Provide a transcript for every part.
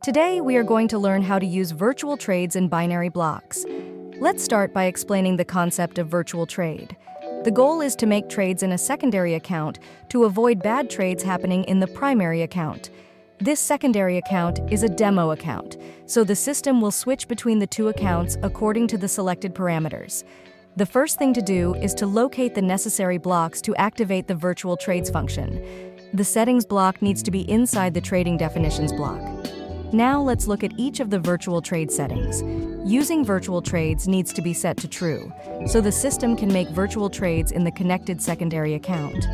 Today, we are going to learn how to use virtual trades in binary blocks. Let's start by explaining the concept of virtual trade. The goal is to make trades in a secondary account to avoid bad trades happening in the primary account. This secondary account is a demo account, so the system will switch between the two accounts according to the selected parameters. The first thing to do is to locate the necessary blocks to activate the virtual trades function. The settings block needs to be inside the trading definitions block. Now let's look at each of the virtual trade settings. Using virtual trades needs to be set to true, so the system can make virtual trades in the connected secondary account.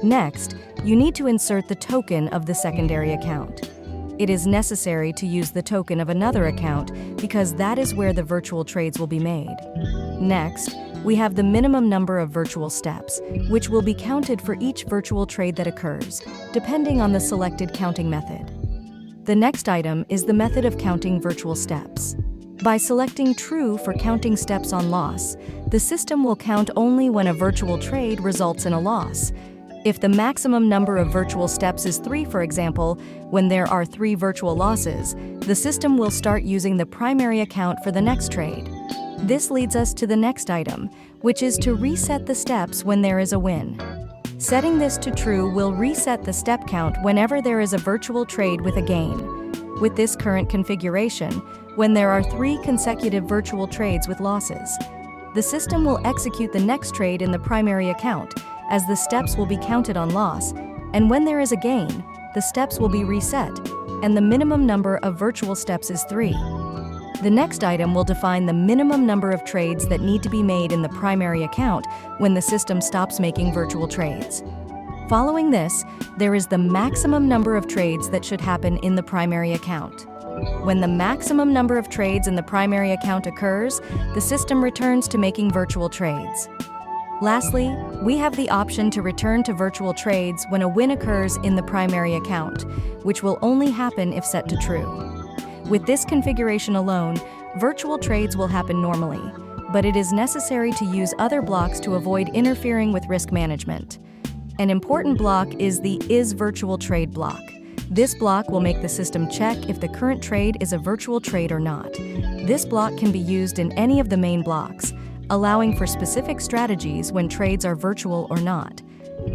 Next, you need to insert the token of the secondary account. It is necessary to use the token of another account because that is where the virtual trades will be made. Next, we have the minimum number of virtual steps, which will be counted for each virtual trade that occurs, depending on the selected counting method. The next item is the method of counting virtual steps. By selecting True for counting steps on loss, the system will count only when a virtual trade results in a loss. If the maximum number of virtual steps is 3, for example, when there are 3 virtual losses, the system will start using the primary account for the next trade. This leads us to the next item, which is to reset the steps when there is a win. Setting this to true will reset the step count whenever there is a virtual trade with a gain. With this current configuration, when there are 3 consecutive virtual trades with losses, the system will execute the next trade in the primary account, as the steps will be counted on loss, and when there is a gain, the steps will be reset, and the minimum number of virtual steps is 3. The next item will define the minimum number of trades that need to be made in the primary account when the system stops making virtual trades. Following this, there is the maximum number of trades that should happen in the primary account. When the maximum number of trades in the primary account occurs, the system returns to making virtual trades. Lastly, we have the option to return to virtual trades when a win occurs in the primary account, which will only happen if set to true. With this configuration alone, virtual trades will happen normally, but it is necessary to use other blocks to avoid interfering with risk management. An important block is the Is Virtual Trade block. This block will make the system check if the current trade is a virtual trade or not. This block can be used in any of the main blocks, allowing for specific strategies when trades are virtual or not.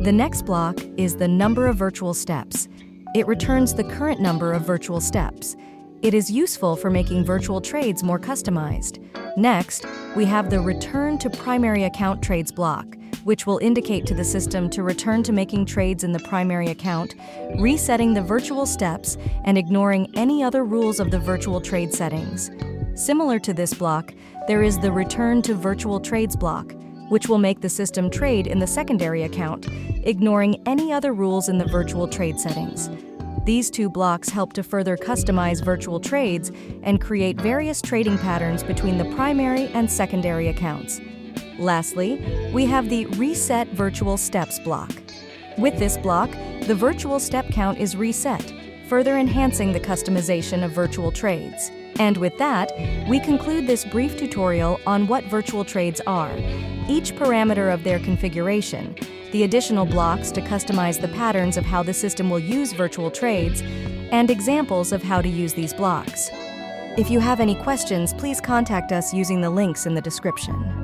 The next block is the number of virtual steps. It returns the current number of virtual steps. It is useful for making virtual trades more customized. Next, we have the Return to Primary Account Trades block, which will indicate to the system to return to making trades in the primary account, resetting the virtual steps, and ignoring any other rules of the virtual trade settings. Similar to this block, there is the Return to Virtual Trades block, which will make the system trade in the secondary account, ignoring any other rules in the virtual trade settings. These two blocks help to further customize virtual trades and create various trading patterns between the primary and secondary accounts. Lastly, we have the Reset Virtual Steps block. With this block, the virtual step count is reset, further enhancing the customization of virtual trades. And with that, we conclude this brief tutorial on what virtual trades are, each parameter of their configuration, the additional blocks to customize the patterns of how the system will use virtual trades, and examples of how to use these blocks. If you have any questions, please contact us using the links in the description.